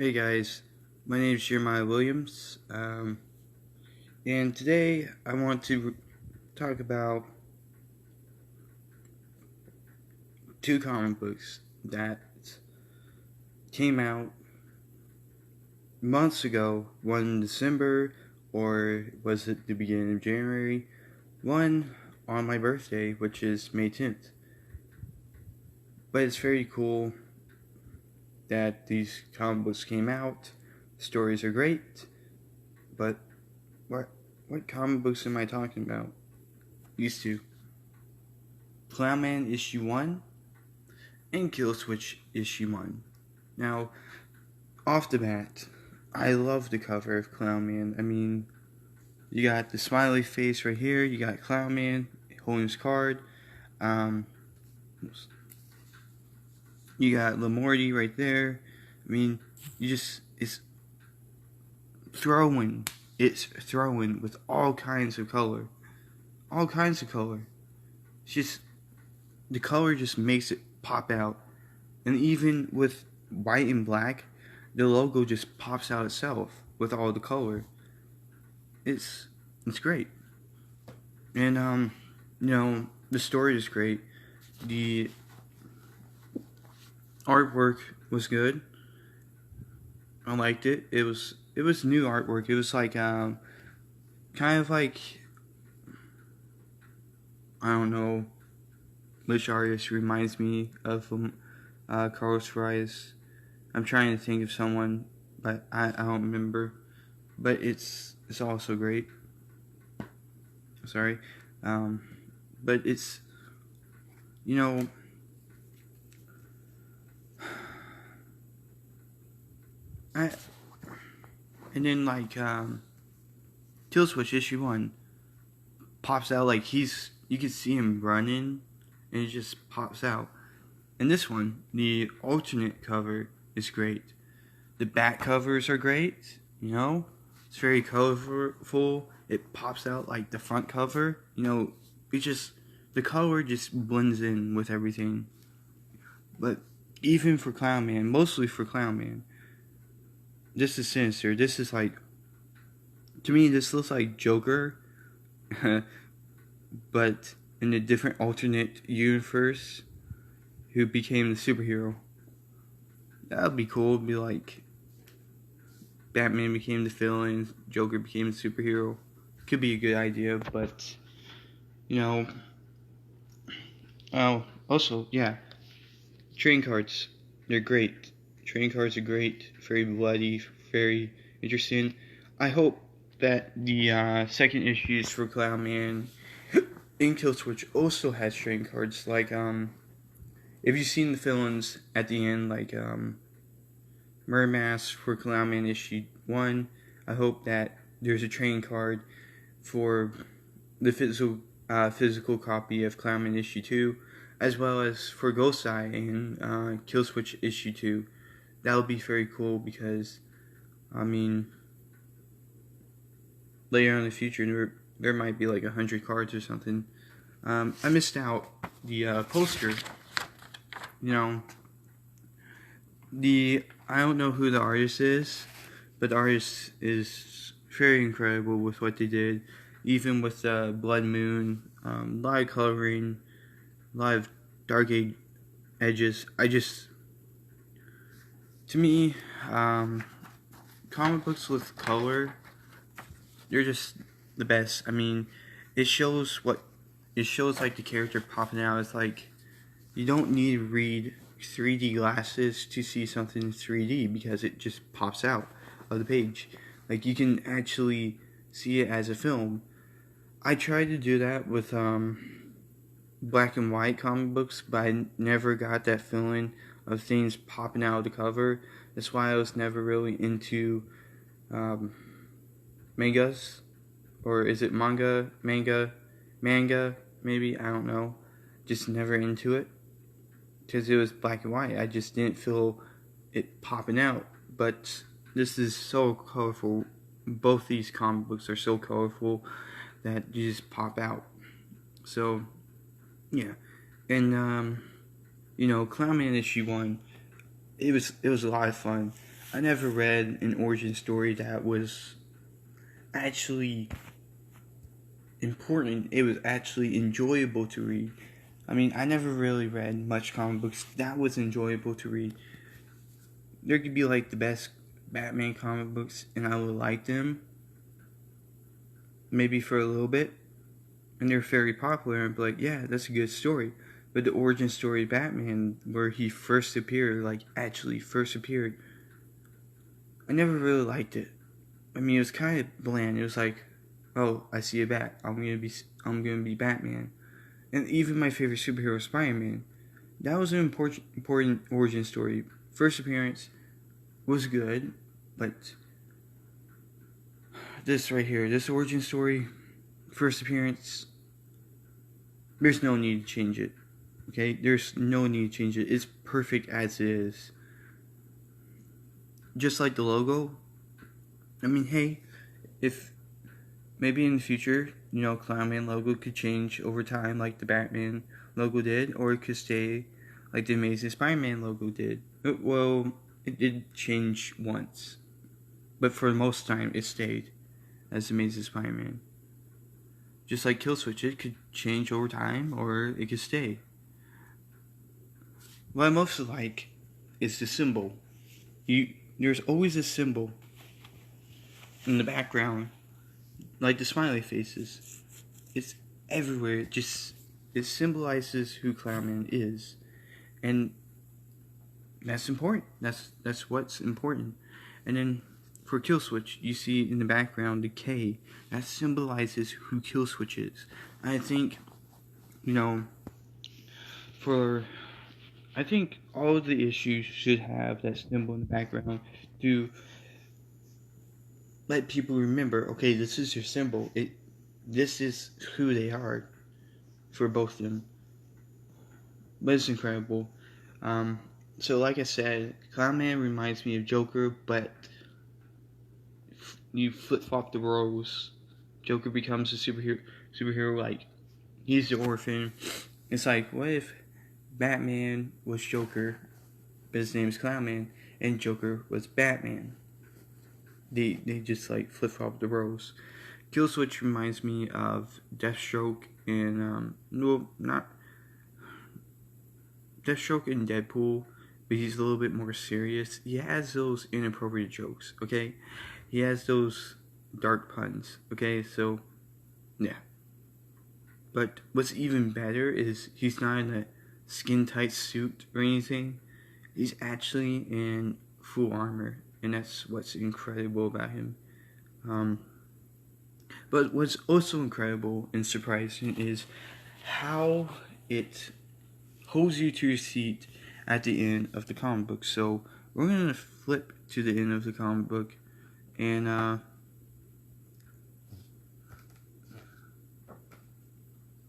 Hey guys, my name is Jeremiah Williams, and today I want to talk about two comic books that came out months ago. One in December, or was it the beginning of January? One on my birthday, which is May 10th. But it's very cool that these comic books came out. The stories are great, but what comic books am I talking about? These two. Clown Man issue 1 and Kill Switch issue 1. Now, off the bat, I love the cover of Clown Man. I mean, you got the smiley face right here, you got Clown Man holding his card, you got Lamorty right there. I mean, it's throwing with all kinds of color. It's just, the color just makes it pop out. And even with white and black, the logo just pops out itself with all the color. It's great. And the story is great. The artwork was good. I liked it. It was new artwork. It was like kind of like, I don't know which artist reminds me of Carlos Rice. I'm trying to think of someone, but I don't remember. But it's also great. Sorry. But it's, and then like Kill Switch issue 1 pops out like you can see him running, and it just pops out. And this one, the alternate cover is great. The back covers are great, It's very colorful. It pops out like the front cover, the color just blends in with everything. But even for Clown Man, mostly for Clown Man, this is sinister. This is like, to me, this looks like Joker, but in a different alternate universe, who became the superhero. That would be cool. It'd be like Batman became the villain, Joker became the superhero. Could be a good idea, but also, yeah, trading cards. They're great. Trading cards are great. Very bloody, very interesting. I hope that the second issues for Clown Man and Kill Switch also has trading cards. Like, if you've seen the villains at the end, like Mermask for Clown Man issue 1, I hope that there's a trading card for the physical copy of Clown Man issue 2, as well as for Ghostseye and Kill Switch issue 2. That would be very cool because, I mean, later on in the future, there might be like 100 cards or something. I missed out the poster. I don't know who the artist is, but the artist is very incredible with what they did. Even with Blood Moon, a lot of coloring, a lot of dark edges. To me, comic books with color, they're just the best. I mean, it shows like the character popping out. It's like, you don't need to read 3D glasses to see something in 3D because it just pops out of the page. Like, you can actually see it as a film. I tried to do that with black and white comic books, but I never got that feeling of things popping out of the cover. That's why I was never really into mangas, or is it manga, maybe, I don't know. Just never into it because it was black and white. I just didn't feel it popping out. But this is so colorful. Both these comic books are so colorful that you just pop out. So, yeah. And Clown Man issue 1, it was a lot of fun. I never read an origin story that was actually important. It was actually enjoyable to read. I mean, I never really read much comic books that was enjoyable to read. There could be like the best Batman comic books, and I would like them maybe for a little bit, and they're very popular, and be like, yeah, that's a good story. But the origin story of Batman, where he first appeared, like actually first appeared, I never really liked it. I mean, it was kind of bland. It was like, oh, I see a bat. I'm gonna be Batman. And even my favorite superhero, Spider-Man, that was an important origin story. First appearance was good, but this right here, this origin story, first appearance, there's no need to change it. Okay, there's no need to change it. It's perfect as it is. Just like the logo. I mean, hey, if maybe in the future, Clown Man logo could change over time like the Batman logo did, or it could stay like the Amazing Spider-Man logo did. Well, it did change once, but for the most time, it stayed as Amazing Spider-Man. Just like Killswitch, it could change over time, or it could stay. What I most like is the symbol. There's always a symbol in the background, like the smiley faces. It's everywhere. It symbolizes who Clown Man is, and that's important. That's what's important. And then for Killswitch, you see in the background the K. That symbolizes who Killswitch is. I think, I think all of the issues should have that symbol in the background to let people remember, okay, this is your symbol. This is who they are for both of them. But it's incredible. So like I said, Clown Man reminds me of Joker, but you flip-flop the roles. Joker becomes a superhero, like, he's the orphan. It's like, what if Batman was Joker, but his name's Clown Man, and Joker was Batman? They just, like, flip-flop the roles. Killswitch reminds me of Deathstroke and, not Deathstroke and Deadpool, but he's a little bit more serious. He has those inappropriate jokes, okay? He has those dark puns, okay? So, yeah. But what's even better is he's not in a skin-tight suit or anything. He's actually in full armor, and that's what's incredible about him. But what's also incredible and surprising is how it holds you to your seat at the end of the comic book. So we're going to flip to the end of the comic book, and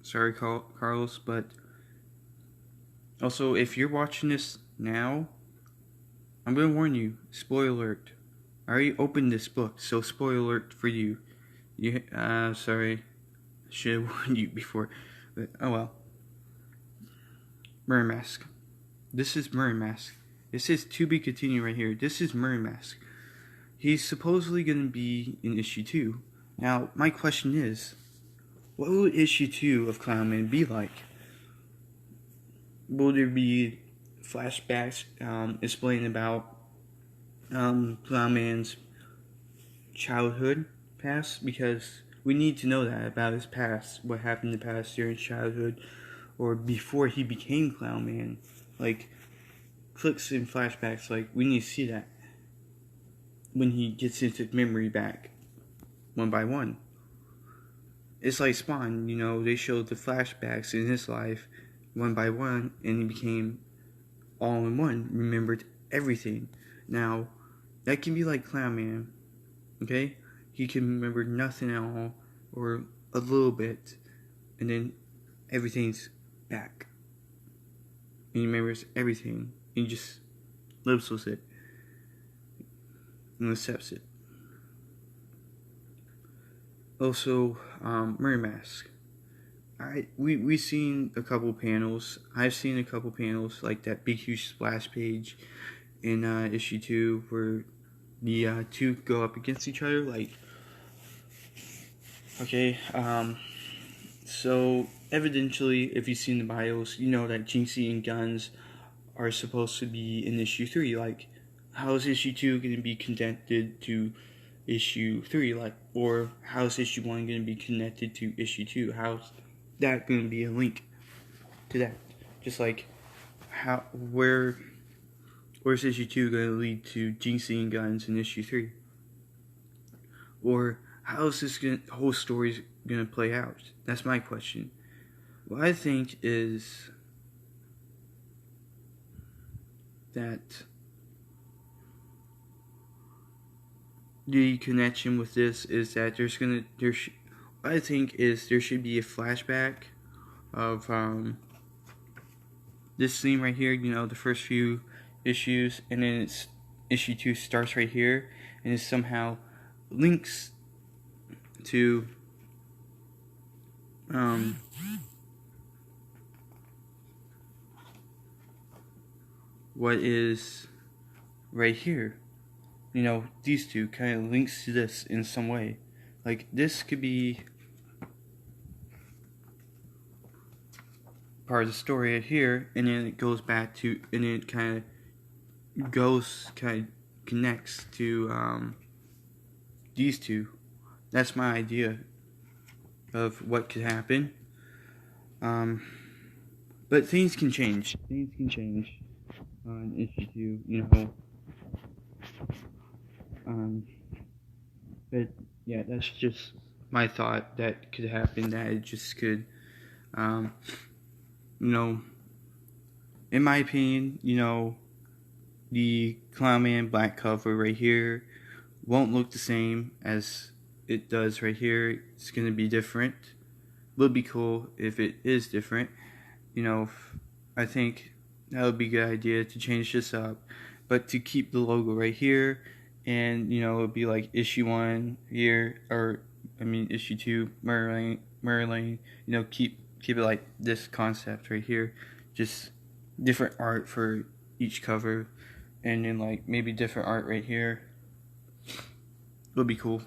sorry Carlos, but also if you're watching this now, I'm going to warn you, spoiler alert. I already opened this book, so spoiler alert for you. Sorry, should have warned you before, but oh well. Murray Mask. This is Murray Mask. It says to be continued right here. This is Murray Mask. He's supposedly going to be in issue 2. Now, my question is, what will issue 2 of Clown Man be like? Will there be flashbacks explaining about Clown Man's childhood past? Because we need to know that about his past, what happened in the past during his childhood, or before he became Clown Man. Like, clips and flashbacks, like, we need to see that when he gets his memory back, one by one. It's like Spawn, they showed the flashbacks in his life, one by one, and he became all in one, remembered everything. Now, that can be like Clown Man, okay? He can remember nothing at all, or a little bit, and then everything's back. And he remembers everything, and he just lives with it, and accepts it. Also, Murray Mask. We've seen a couple panels. I've seen a couple panels, like that big huge splash page in issue 2 where the two go up against each other. Like, okay, so evidently, if you've seen the bios, you know that Jinxie and Guns are supposed to be in issue 3. Like, how is issue 2 going to be connected to issue 3? Like, or how's issue 1 going to be connected to issue 2? How's that going to be a link to that? Just like, where's issue 2 going to lead to Jinxie and Guns in issue 3? Or how's this whole story going to play out? That's my question. What I think is that the connection with this is that what I think is there should be a flashback of this scene right here, you know, the first few issues, and then issue 2 starts right here, and it somehow links to what is right here. You know, these two kind of links to this in some way. Like, this could be part of the story right here, and then it goes back to, and then it kind of connects to these two. That's my idea of what could happen. But things can change. Things can change on issue 2, you know. But yeah, that's just my thought that could happen. That it just could, you know, in my opinion, you know, the Clown Man black cover right here won't look the same as it does right here. It's gonna be different. Would be cool if it is different. You know, I think that would be a good idea to change this up, but to keep the logo right here, and you know, it'd be like issue 1 here, or I mean issue 2, Merlin. You know, keep it like this concept right here, just different art for each cover, and then like maybe different art right here. Would be cool.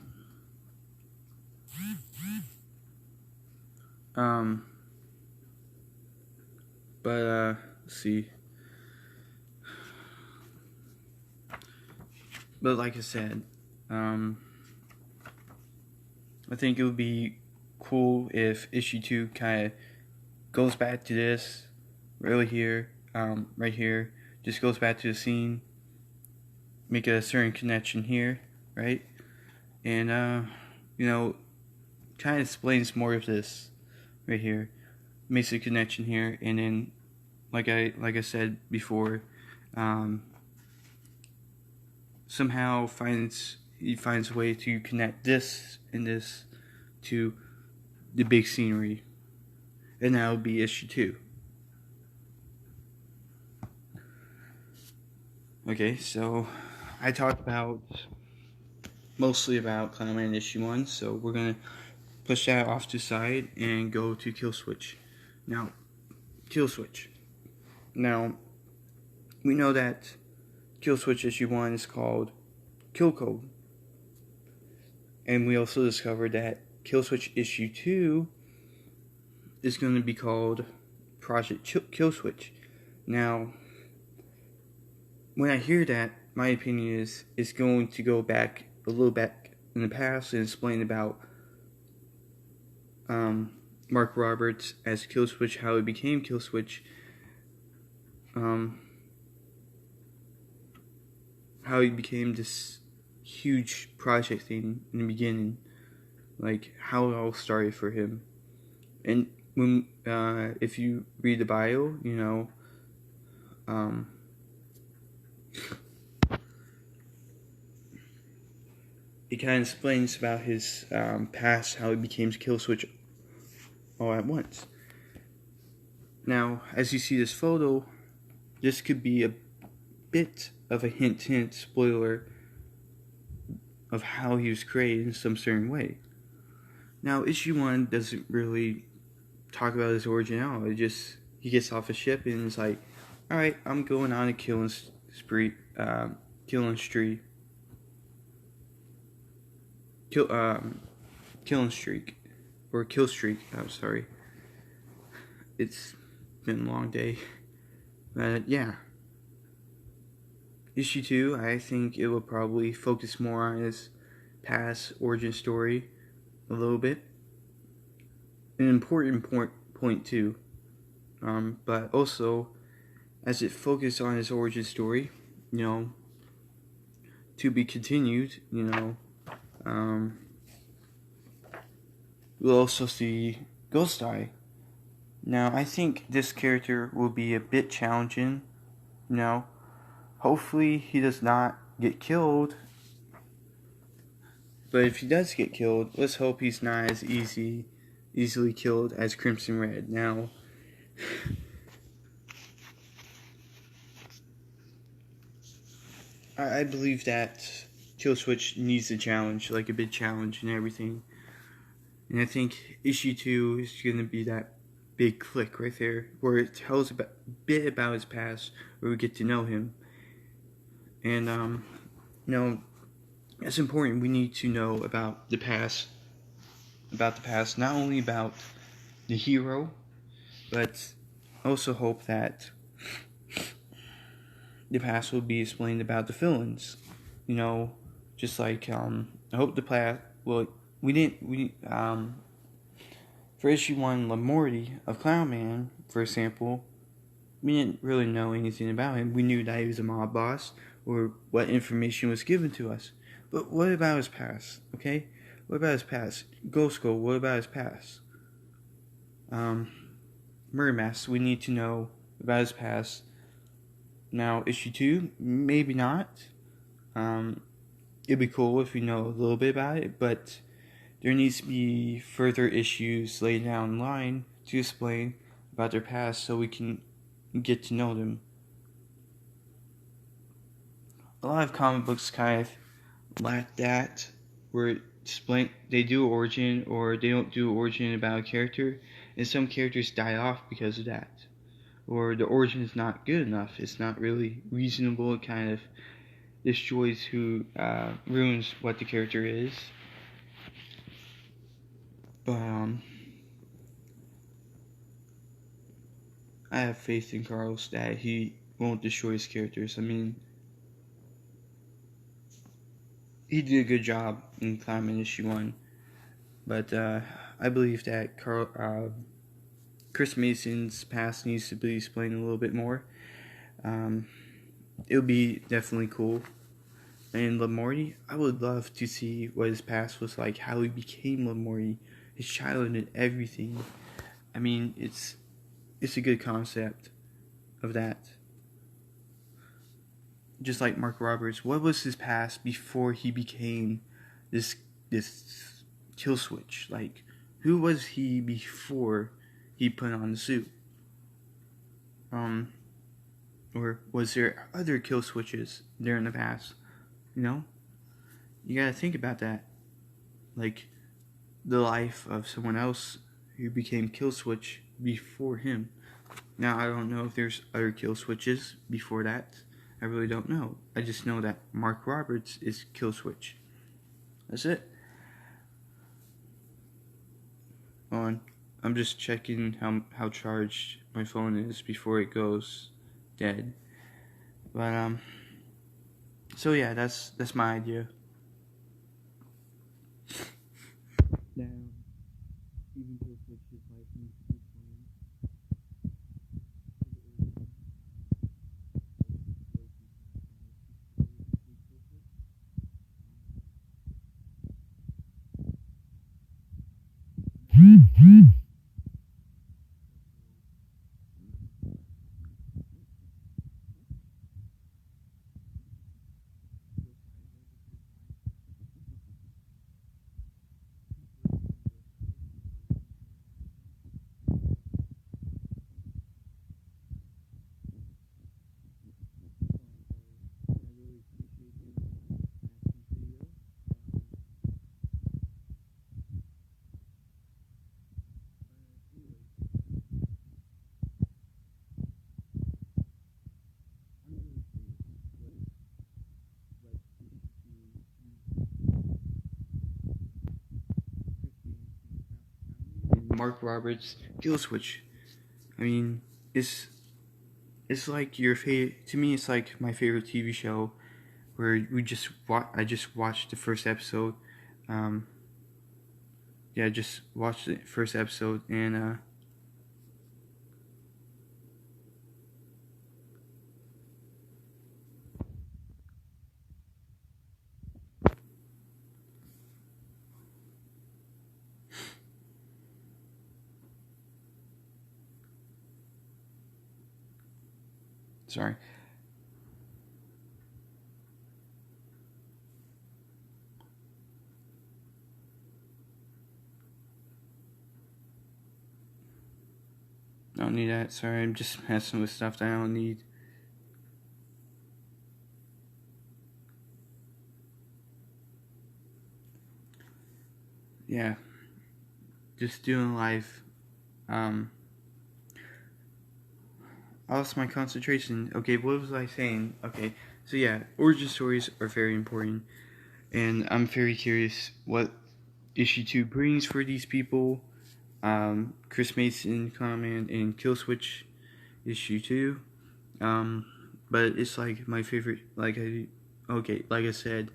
But let's see. But like I said, I think it would be cool if issue 2 kind of goes back to this, really here, right here, just goes back to the scene, make a certain connection here, right? And you know, kind of explains more of this right here, makes a connection here, and then like I said before, somehow he finds a way to connect this and this to the big scenery, and that would be issue 2. Okay, so I talked mostly about Clown Man issue 1, so we're gonna push that off to the side and go to Kill Switch. Now, Kill Switch. Now, we know that Kill Switch issue 1 is called Kill Code. And we also discovered that Kill Switch issue 2 is going to be called Project Kill Switch. Now, when I hear that, my opinion is it's going to go back a little back in the past and explain about Mark Roberts as Kill Switch, how he became Kill Switch, how he became this huge project thing in the beginning, like how it all started for him. And when if you read the bio, you know, it kind of explains about his past, how he became Kill Switch all at once. Now, as you see this photo, this could be a bit of a hint spoiler of how he was created in some certain way. Now, issue 1 doesn't really talk about his origin at all. It just, he gets off a ship and is like, alright, I'm going on a killing spree. kill killing streak or kill streak. I'm sorry. It's been a long day, but yeah. Issue 2, I think it will probably focus more on his past origin story a little bit. An important point too, but also as it focused on his origin story, to be continued. We'll also see Ghost Eye. Now, I think this character will be a bit challenging. Hopefully he does not get killed. But if he does get killed, let's hope he's not as easily killed as Crimson Red. Now, I believe that Kill Switch needs a challenge, like a big challenge and everything. And I think issue 2 is going to be that big click right there, where it tells a bit about his past, where we get to know him. And, it's important. We need to know about the past. Not only about the hero, but also hope that the past will be explained about the villains. Just like, I hope the past, well, for issue 1, Lamorty of Clown Man, for example, we didn't really know anything about him. We knew that he was a mob boss, or what information was given to us. But what about his past, okay? What about his past? Ghost Skull, what about his past? Murder Mask, we need to know about his past. Now, issue 2, maybe not. It'd be cool if we know a little bit about it, but there needs to be further issues laid down the line to explain about their past so we can get to know them. A lot of comic books kind of lack that, where they do origin or they don't do origin about a character, and some characters die off because of that. Or the origin is not good enough, it's not really reasonable, it kind of destroys ruins what the character is. But I have faith in Carlos that he won't destroy his characters. I mean, he did a good job in Clown issue 1, but I believe that Chris Mason's past needs to be explained a little bit more. It would be definitely cool. And Lamorty, I would love to see what his past was like, how he became Lamorty, his childhood and everything. I mean, it's a good concept of that. Just like Mark Roberts, what was his past before he became this kill switch? Like, who was he before he put on the suit? Or was there other kill switches there in the past? You gotta think about that. Like, the life of someone else who became kill switch before him. Now, I don't know if there's other kill switches before that. I really don't know. I just know that Mark Roberts is kill switch. That's it. I'm just checking how charged my phone is before it goes dead. But so yeah, that's my idea. Now, even kill switch's life needs to be explained. Mark Roberts' Kill Switch. I mean, it's like your favorite. To me, it's like my favorite TV show, where I just watched the first episode. Yeah, I just watched the first episode, and sorry. I don't need that. Sorry, I'm just messing with stuff that I don't need. Yeah, just doing life. I lost my concentration. Okay, what was I saying? Okay, so yeah, origin stories are very important, and I'm very curious what issue 2 brings for these people. Chris Mason comment in Killswitch issue 2. But it's like my favorite. Like I said,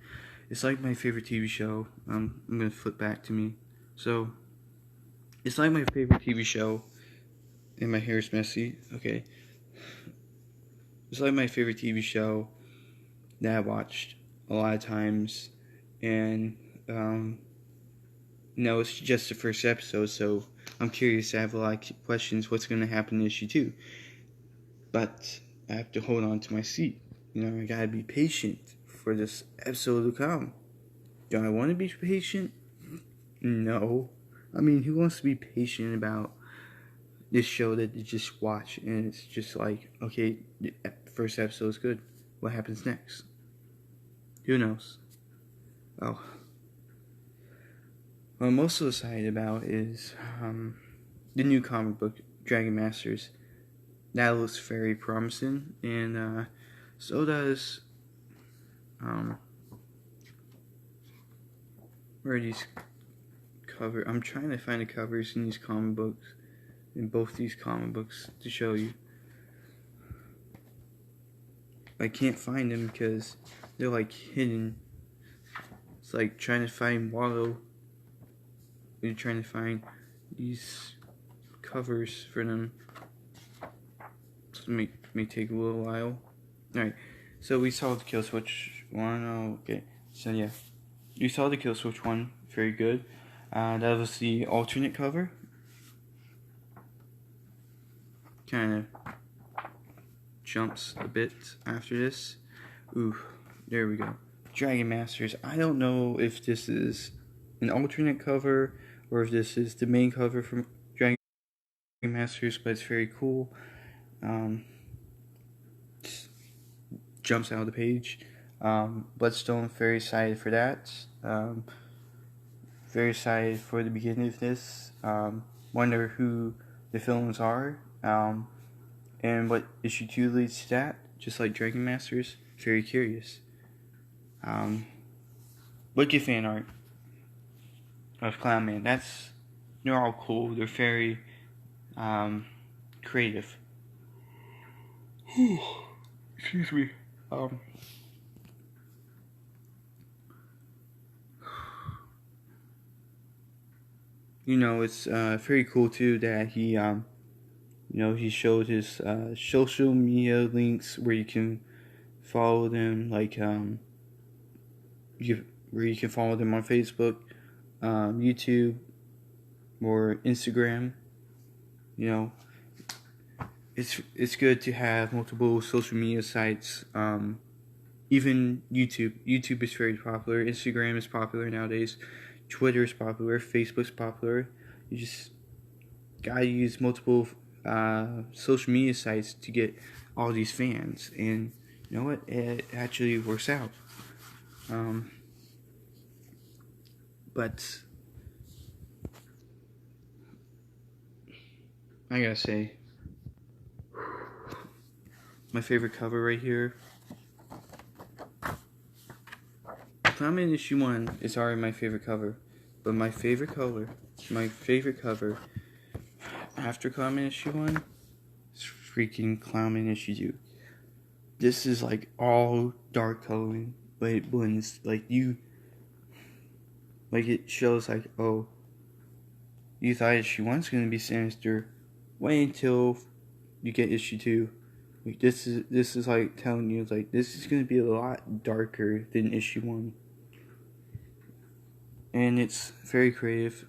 it's like my favorite TV show. I'm gonna flip back to me. So it's like my favorite TV show. And my hair's messy. Okay, it's like my favorite TV show that I watched a lot of times, and it's just the first episode, so I'm curious. I have a lot of questions. What's gonna happen in issue 2? But I have to hold on to my seat. I gotta be patient for this episode to come. Do I want to be patient? No. I mean, who wants to be patient about this show that you just watch and it's just like, okay, the first episode is good. What happens next? Who knows? Oh. What I'm most excited about is the new comic book, Dragon Masters. That looks very promising, and so does where are these cover? I'm trying to find the covers in these comic books, in both these comic books, to show you. I can't find them because they're like hidden. It's like trying to find Wallow. You're trying to find these covers for them. This may take a little while. Alright, so we saw the Kill Switch one. Oh, okay, so yeah, we saw the Kill Switch one. Very good. That was the alternate cover. Kind of jumps a bit after this. Ooh, there we go. Dragon Masters. I don't know if this is an alternate cover or if this is the main cover from Dragon Masters, but it's very cool. Jumps out of the page. Bloodstone, very excited for that. Very excited for the beginning of this. Wonder who the villains are. And what issue 2 leads to that. Just like Dragon Masters. Very curious. Look at fan art of Clown Man. They're all cool. They're very creative. Excuse me. It's very cool too that he showed his social media links where you can follow them, like where you can follow them on Facebook, YouTube, or Instagram. It's good to have multiple social media sites. Even YouTube. YouTube is very popular. Instagram is popular nowadays. Twitter is popular. Facebook's popular. You just gotta use multiple social media sites to get all these fans, and you know what? It actually works out. But I gotta say, my favorite cover right here. Comment issue 1 is already my favorite cover, but my favorite cover after Clown Man issue 1 is freaking Clown Man issue 2. This is like all dark coloring, but it blends. Like it shows like, oh, you thought issue 1's gonna be sinister. Wait until you get issue 2. Like this is like telling you, like, this is gonna be a lot darker than issue 1. And it's very creative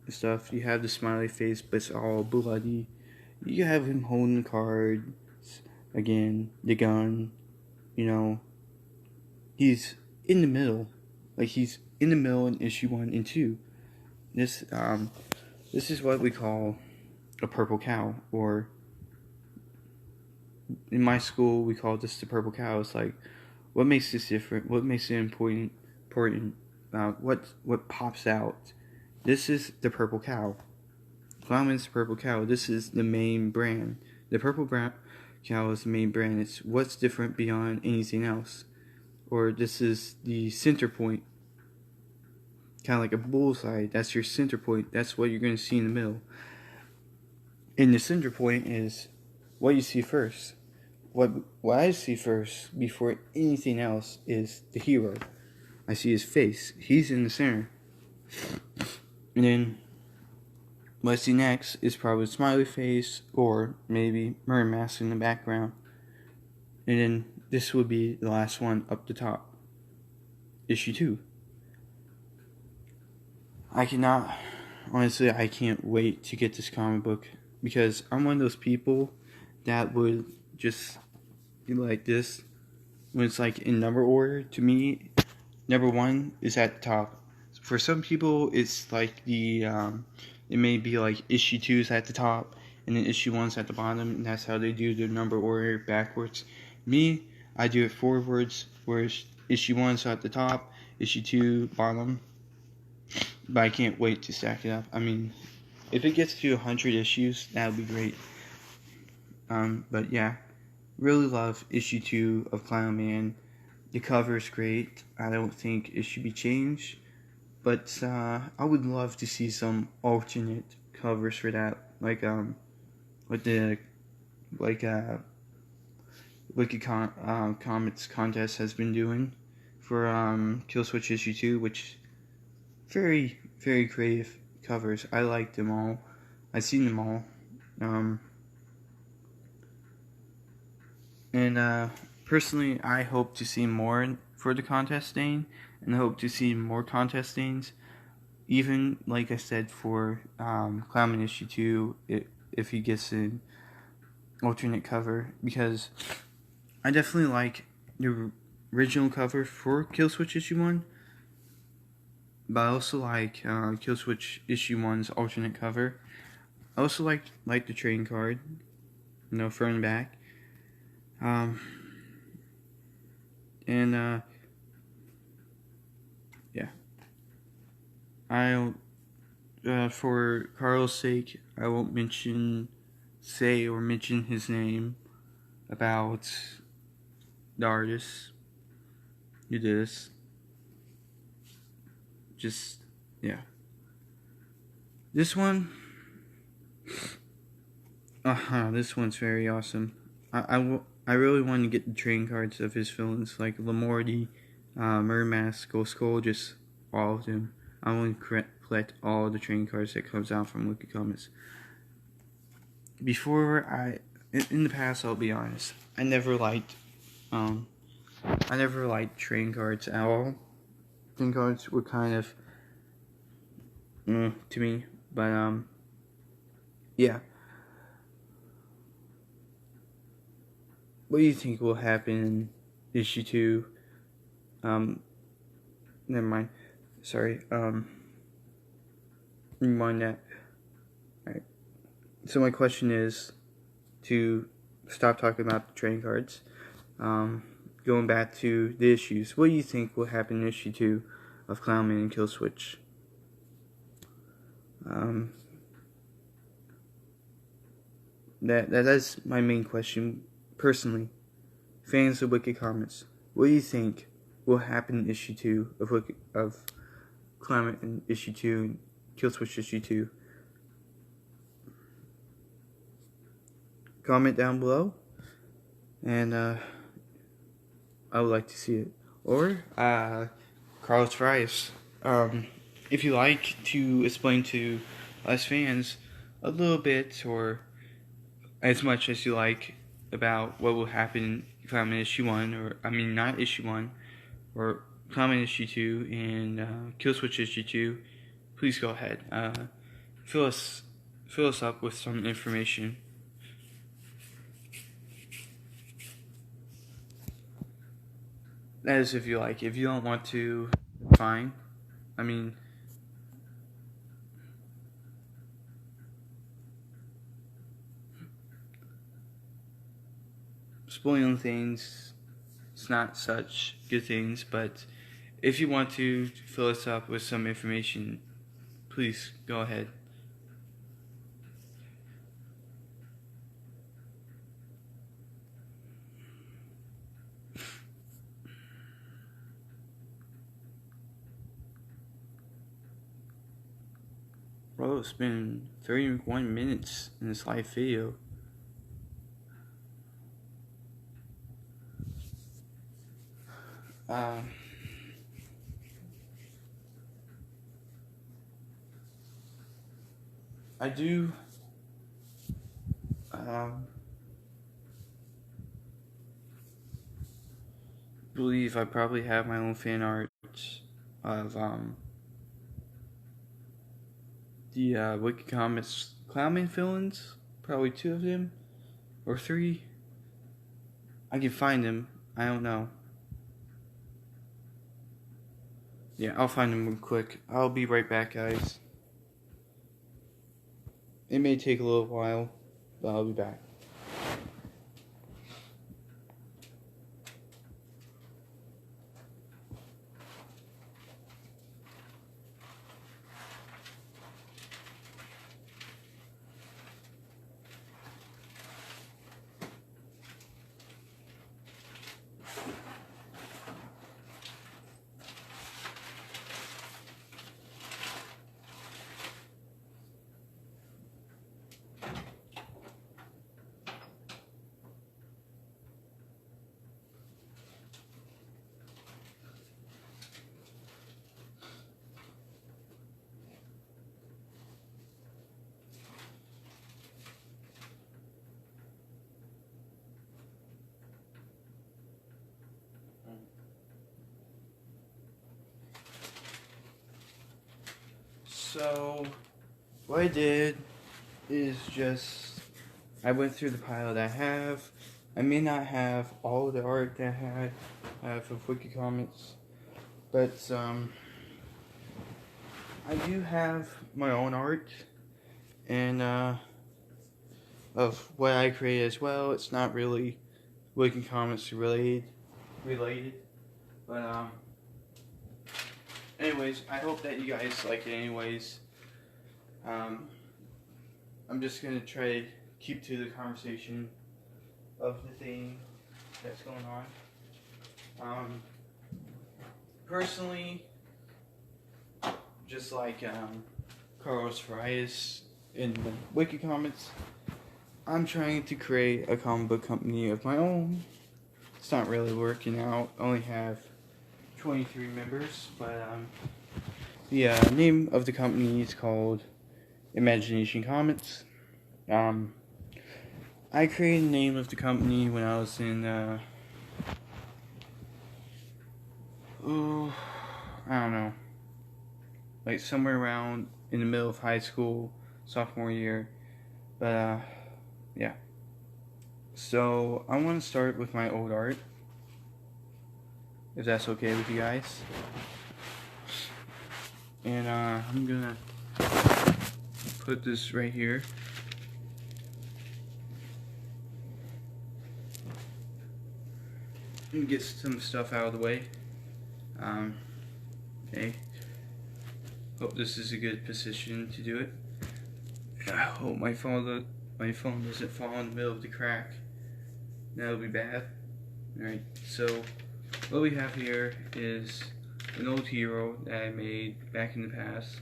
stuff. You have the smiley face, but it's all bloody. You have him holding the cards again, the gun. You know, he's in the middle. Like, he's in the middle in issue 1 and 2. This is what we call a purple cow, or in my school we call this the purple cow. It's like, what makes this different? What makes it important? What pops out? This is the purple cow. Clown Man's the purple cow. This is the main brand. The purple cow is the main brand. It's what's different beyond anything else. Or this is the center point. Kind of like a bullseye. That's your center point. That's what you're going to see in the middle. And the center point is what you see first. What I see first before anything else is the hero. I see his face. He's in the center. And then what I see next is probably a smiley face, or maybe mermaid mask in the background. And then this would be the last one up the top. Issue 2. I can't wait to get this comic book, because I'm one of those people that would just be like this when it's like in number order. To me, number 1 is at the top. For some people, it's like it may be like issue 2 is at the top, and then issue 1's at the bottom, and that's how they do their number order backwards. Me, I do it forwards, where issue 1's at the top, issue 2 bottom. But I can't wait to stack it up. I mean, if it gets to 100 issues, that would be great. But yeah, really love issue 2 of Clown Man. The cover is great. I don't think it should be changed, but I would love to see some alternate covers for that, like what the Wicked Comics contest has been doing for Killswitch issue 2, which very, very creative covers. I like them all. I've seen them all. And personally, I hope to see more for the contest stain, and I hope to see more contest stains. Even, like I said, for Clown Man issue 2, if he gets an alternate cover, because I definitely like the original cover for Killswitch issue 1, but I also like Killswitch issue 1's alternate cover. I also like the trading card, front and back. Yeah. For Carl's sake, I won't mention his name about the artist who did this. Just, yeah. This one, this one's very awesome. I really want to get the trading cards of his villains, like Lamorty, Mermaid Mask, Ghost Skull, just all of them. I want to collect all the trading cards that comes out from Wicked Comics. In the past, I'll be honest, I never liked trading cards at all. Trading cards were kind of to me, but yeah. What do you think will happen in issue 2? Never mind. Sorry. Rewind that. Alright. So my question is to stop talking about the trading cards. Going back to the issues. What do you think will happen in issue 2 of Clown Man and Killswitch? That's my main question. Personally, fans of Wicked Comics, what do you think will happen in issue 2 of Clown Man in issue 2 and Killswitch issue 2? comment down below, and I would like to see it. Or Carlos Fries. If you like to explain to us fans a little bit or as much as you like about what will happen in Common Issue 1, or I mean not Issue 1, or Common Issue 2 and Killswitch Issue 2, please go ahead. Fill us up with some information. That is if you like. If you don't want to, fine. I mean, spoiling things, it's not such good things, but if you want to fill us up with some information, please go ahead. Bro, it's been 31 minutes in this live video. I do believe I probably have my own fan art of the Wicked Comics Clownman villains. Probably 2 of them or 3. I can find them. I don't know. Yeah, I'll find them real quick. I'll be right back, guys. It may take a little while, but I'll be back. So, what I did is just, I went through the pile that I have. I may not have all of the art that I have of Wicked Comics, but I do have my own art, and of what I created as well. It's not really Wicked Comics related, but anyways, I hope that you guys like it anyways. I'm just gonna try to keep to the conversation of the thing that's going on. Personally, just like Carlos Farias in the Wicked Comics, I'm trying to create a comic book company of my own. It's not really working out. I only have 23 members, but the name of the company is called Imagination Comics. I created the name of the company when I was in I don't know, like somewhere around in the middle of high school, sophomore year. But yeah. So I want to start with my old art, if that's okay with you guys. And I'm gonna put this right here. And get some stuff out of the way. Okay. Hope this is a good position to do it. I hope my phone doesn't fall in the middle of the crack. That'll be bad. Alright, so what we have here is an old hero that I made back in the past.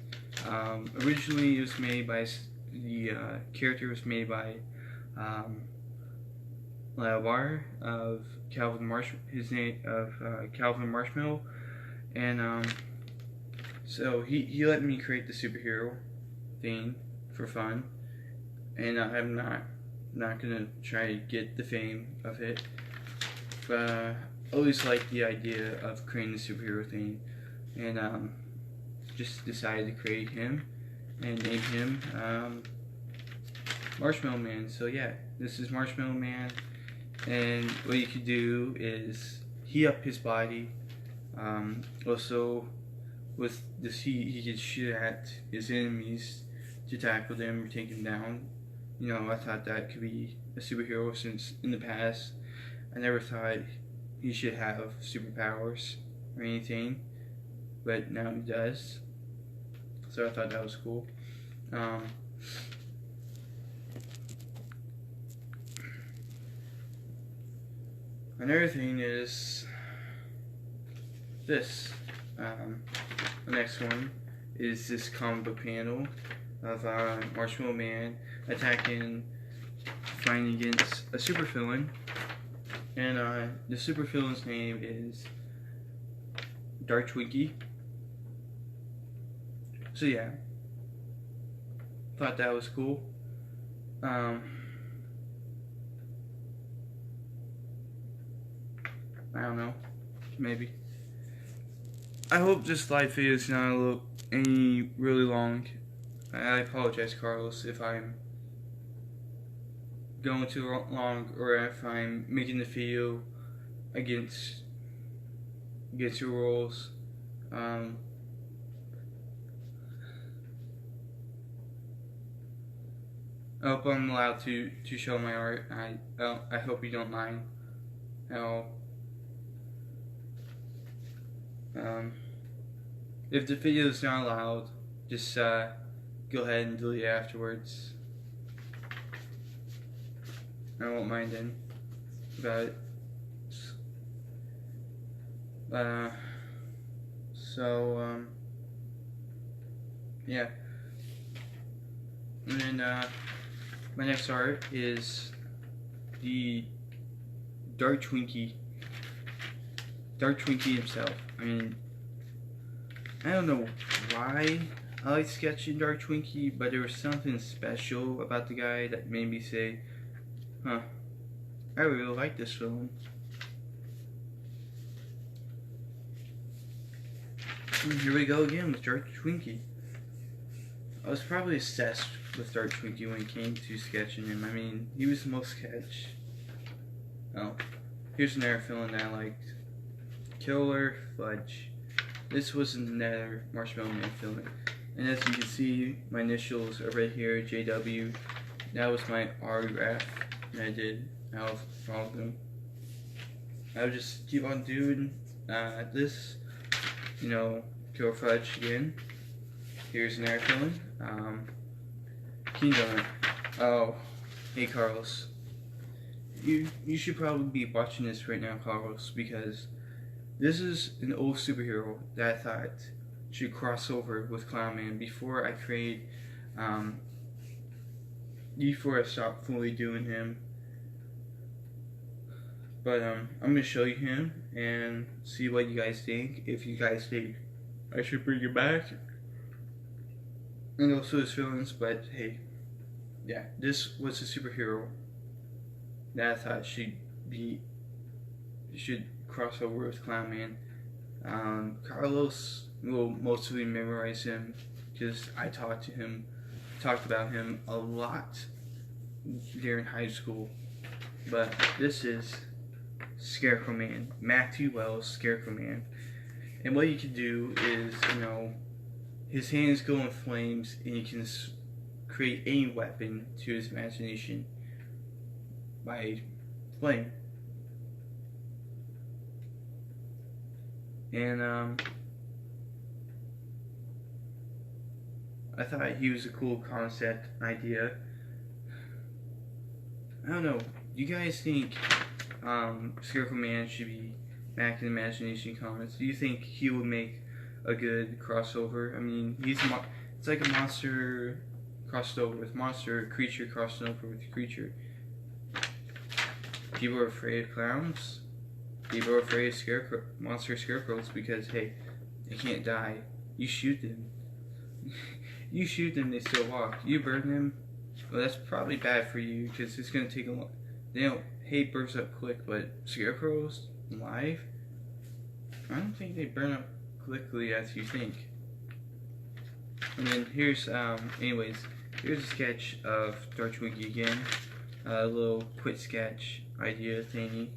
Originally it was made by, the character was made by bar of Calvin Marshmallow, and so he let me create the superhero thing for fun, and I'm not gonna try to get the fame of it, but I always liked the idea of creating the superhero thing, and just decided to create him and name him Marshmallow Man. So yeah, this is Marshmallow Man, and what you could do is heat up his body. Also, with this heat, he could shoot at his enemies to tackle them or take them down. You know, I thought that could be a superhero, since in the past I never thought he should have superpowers or anything, but now he does. So I thought that was cool. Another thing is this. The next one is this comic book panel of Marshmallow Man attacking, fighting against a supervillain, and the supervillain's name is Dark Twinkie. So yeah, thought that was cool. I don't know, maybe. I hope this live video is not any really long. I apologize, Carlos, if I'm going too long, or if I'm making the video against your rules. I hope I'm allowed to show my art. I hope you don't mind at all. If the video is not allowed, just go ahead and delete it afterwards. I won't mind then about it. Yeah. And then my next art is the Dark Twinkie himself. I mean, I don't know why I like sketching Dark Twinkie, but there was something special about the guy that made me say, huh, I really like this villain. And here we go again with Dark Twinkie. I was probably obsessed with Dark Twinkie when it came to sketching him. I mean, he was the most sketch. Oh, here's another villain that I liked. Killer Fudge. This was another Marshmallow Man film, and as you can see, my initials are right here, JW. That was my autograph that I did out of all of them. I would just keep on doing this, you know, Killer Fudge again. Here's another villain, Kingdom. Oh, hey Carlos. You should probably be watching this right now, Carlos, because this is an old superhero that I thought should cross over with Clown Man before I stopped fully doing him. But I'm gonna show you him and see what you guys think. If you guys think I should bring it back, and also his villains. But hey, yeah, this was a superhero that I thought should cross over with Clown Man. Carlos will mostly memorize him because I talked about him a lot during high school. But this is Scarecrow Man, Matthew Wells' Scarecrow Man. And what you can do is, you know, his hands go in flames, and you can create any weapon to his imagination by flame. And I thought he was a cool concept idea. I don't know. Do you guys think Scarecrow Man should be back in Imagination Comics? Do you think he would make a good crossover? I mean, it's like a monster crossed over with monster, a creature crossed over with creature. people are afraid of clowns. People are afraid of monster scarecrows because, hey, they can't die. You shoot them. You shoot them, they still walk. You burn them, well, that's probably bad for you because it's going to take a long... They don't hate burns up quick, but scarecrows live, I don't think they burn up quickly as you think. And then here's, anyways, here's a sketch of Dark Twinkie again. A little quick sketch idea thingy.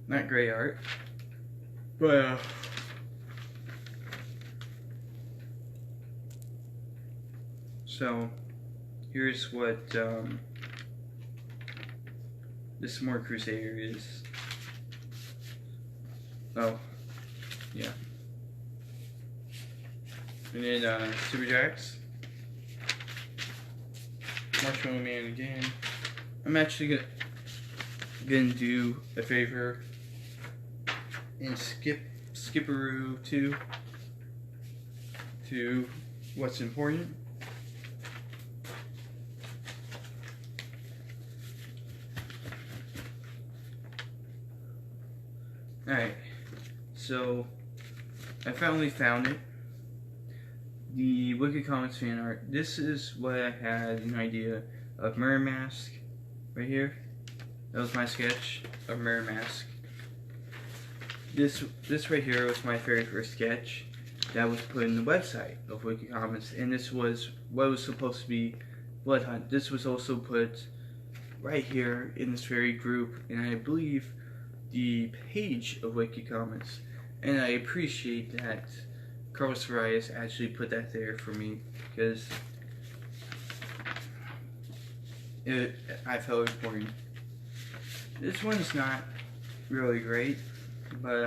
Not great art, but so here's what this more Crusader is. Oh, yeah. And then Super Jacks, Marshmallow Man again. I'm actually gonna do a favor and skipperoo to what's important. Alright, so I finally found it. The Wicked Comics fan art. This is what I had an idea of. Mirror Mask right here. That was my sketch of Mirror Mask. This right here was my very first sketch that was put in the website of Wicked Comics, and this was what was supposed to be Blood Hunt. This was also put right here in this very group, and I believe the page of Wicked Comics, and I appreciate that Carlos Arias actually put that there for me because I felt important. This one's not really great, but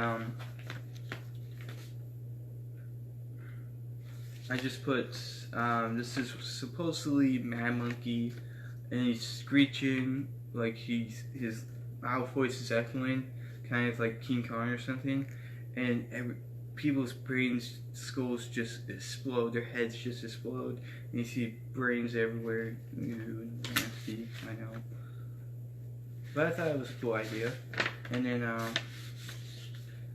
I just put this is supposedly Mad Monkey, and he's screeching like his loud voice is echoing, kind of like King Kong or something, and people's brains, skulls just explode, their heads just explode, and you see brains everywhere. Ooh, nasty, I know. But I thought it was a cool idea. And then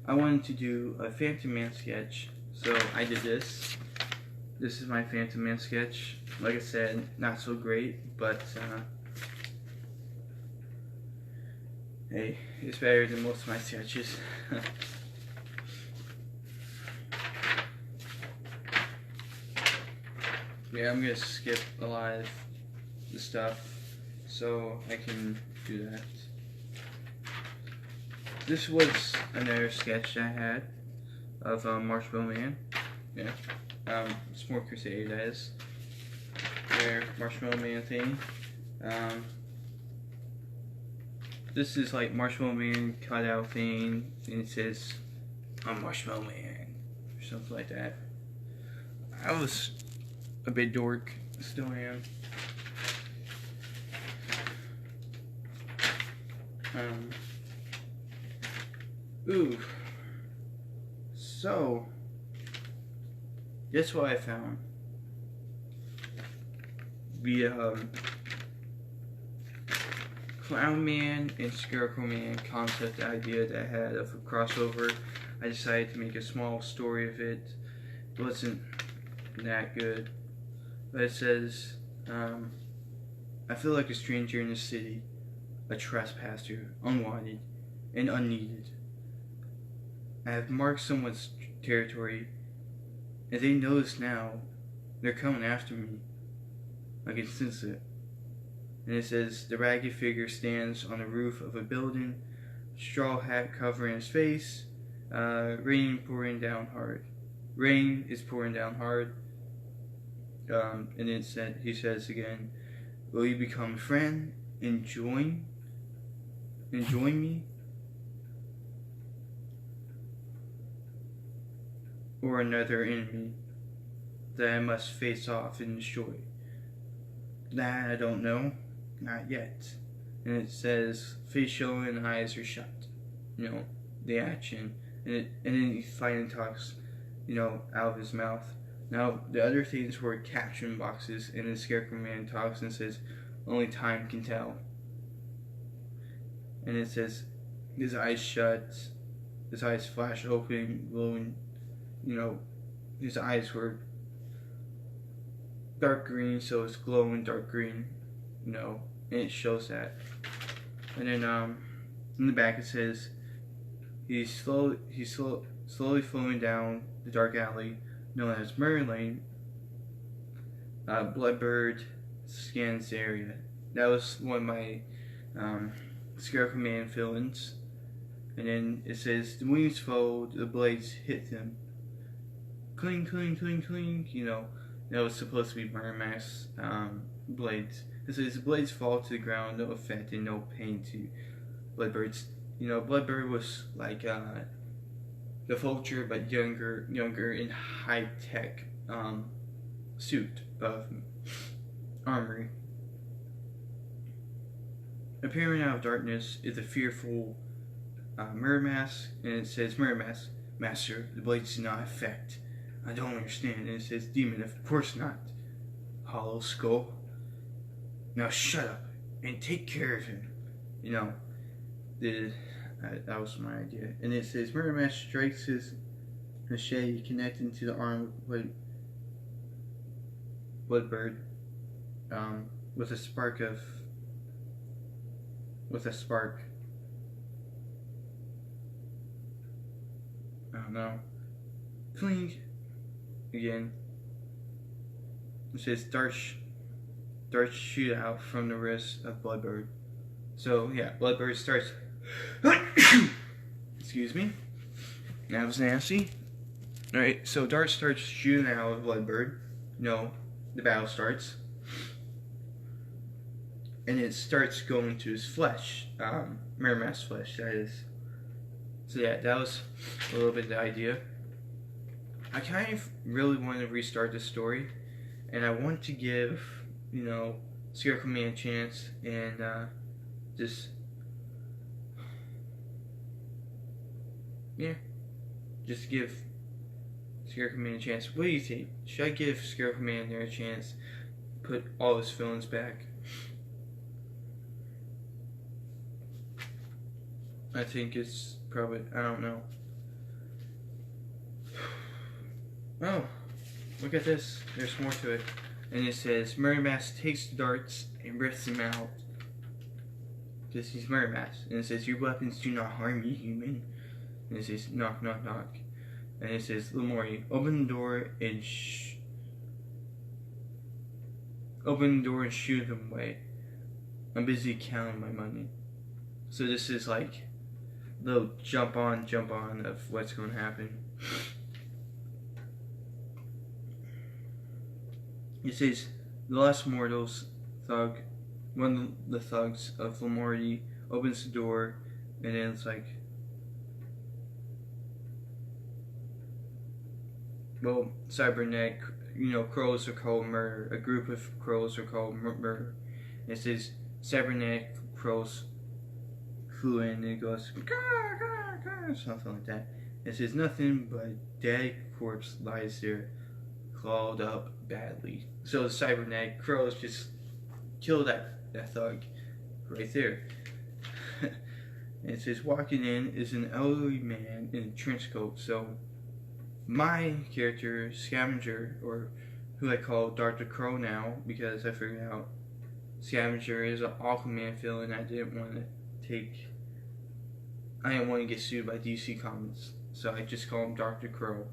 I wanted to do a Phantom Man sketch, so I did this. This is my Phantom Man sketch. Like I said, not so great, but hey, it's better than most of my sketches. Yeah, I'm gonna skip a lot of the stuff so I can do that. This was another sketch I had of Marshmallow Man. Yeah, it's more Crusader, that is. Their Marshmallow Man thing. This is like Marshmallow Man cutout thing, and it says, "I'm Marshmallow Man," or something like that. I was a bit dork, still am. Ooh. So, guess what I found? The Clown Man and Scarecrow Man concept idea that I had of a crossover. I decided to make a small story of it. It wasn't that good. But it says, I feel like a stranger in the city, a trespasser, unwanted and unneeded. I have marked someone's territory, and they notice now they're coming after me. I can sense it. And it says, the ragged figure stands on the roof of a building, straw hat covering his face, rain pouring down hard. Rain is pouring down hard. And then he says again, will you become a friend and join me? Or another enemy that I must face off and destroy? That I don't know, not yet. And it says, facial and eyes are shut. You know, the action. And then he finally talks, you know, out of his mouth. Now, the other things were caption boxes, and the Scarecrow Man talks and says, only time can tell. and it says his eyes shut, his eyes flash open, glowing. You know, his eyes were dark green, so it's glowing dark green. You know, and it shows that. And then in the back it says he's slowly flowing down the dark alley known as Murray Lane. Bloodbird scans the area. That was one of my Scarecrow Man villains. And then it says the wings fold, the blades hit them. Cling, cling, cling, cling. You know, that was supposed to be Murray Mask's blades. It says the blades fall to the ground, no effect and no pain to Bloodbird's. You know, Bloodbird was like the Vulture, but younger in high tech suit of armory. Appearing out of darkness is a fearful Mirror Mask, and it says Mirror Mask, Master, the blades do not affect. I don't understand. And it says Demon, of course not. Hollow Skull. Now shut up and take care of him. You know, that was my idea. And it says Mirror Mask strikes his machete connecting to the arm with Bloodbird with a spark. I don't know. Cling again. It says darts shoot out from the wrist of Bloodbird. So yeah, Bloodbird starts. Excuse me. That was nasty. Alright, so darts starts shooting out of Bloodbird. You know, the battle starts. And it starts going to his flesh. Mirror Mask's flesh, that is. So yeah, that was a little bit the idea. I kind of really want to restart the story. And I want to give, you know, Scarecrow Man a chance. And just give Scarecrow Man a chance. What do you think? Should I give Scarecrow Man there a chance? Put all his villains back? I think it's probably, I don't know. Oh, look at this. There's more to it. And it says, Mirror Mask takes the darts and rips them out. Because he's Mirror Mask. And it says, your weapons do not harm you, human. And it says, knock, knock, knock. And it says, Lamori, open the door and shoot him away. I'm busy counting my money. So this is like the jump on of what's going to happen. It says, the last mortal's thug, one of the thugs of Lamorty opens the door, and then it's like, well, cybernetic, you know, crows are called murder. A group of crows are called murder. It says cybernetic crows flew in, and it goes, gah, gah, gah, something like that. It says nothing but a dead corpse lies there, clawed up badly. So the cybernetic crows just kill that thug right there. And it says walking in is an elderly man in a trench coat. So my character, Scavenger, or who I call Dr. Crow now, because I figured out Scavenger is an Aquaman villain. I didn't want to get sued by DC Comics, so I just call him Dr. Crow.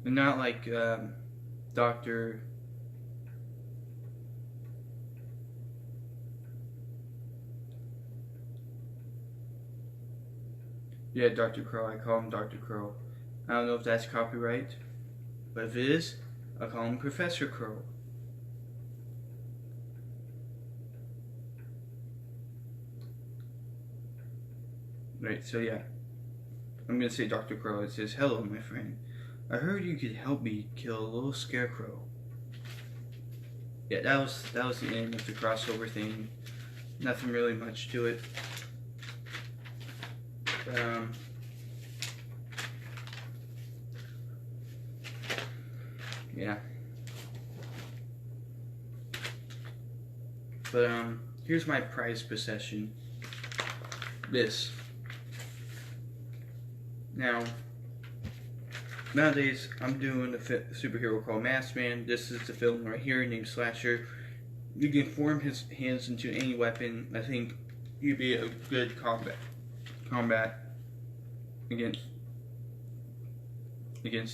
And not like Dr. Yeah, Dr. Crow. I call him Dr. Crow. I don't know if that's copyright, but if it is, I'll call him Professor Crow. Right, so yeah. I'm gonna say Dr. Crow. It says, hello, my friend. I heard you could help me kill a little scarecrow. Yeah, that was the end of the crossover thing. Nothing really much to it. yeah. But here's my prized possession. This. Now, nowadays I'm doing a superhero called Marshmallow Man. This is the film right here named Slasher. You can form his hands into any weapon. I think he'd be a good combat against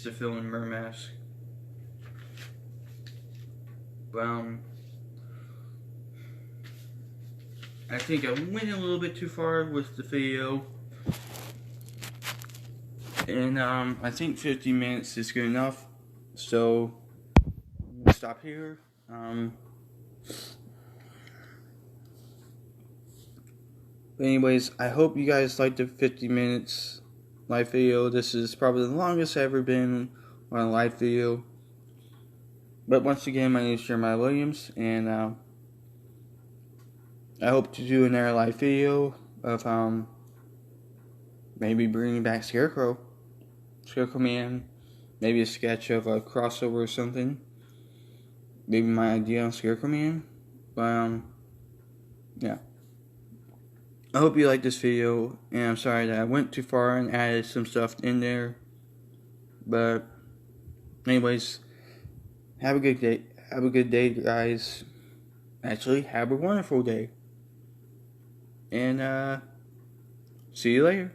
the villain Mermask. I think I went a little bit too far with the video, and I think 50 minutes is good enough, so I'm gonna stop here. But anyways, I hope you guys liked the 50 minutes live video. This is probably the longest I've ever been on a live video. But once again, my name is Jeremiah Williams, and I hope to do another live video of maybe bringing back Scarecrow Man, maybe a sketch of a crossover or something. Maybe my idea on Scarecrow Man. But yeah. I hope you liked this video, and I'm sorry that I went too far and added some stuff in there. But anyways, have a good day. Have a good day, guys. Actually, have a wonderful day. And see you later.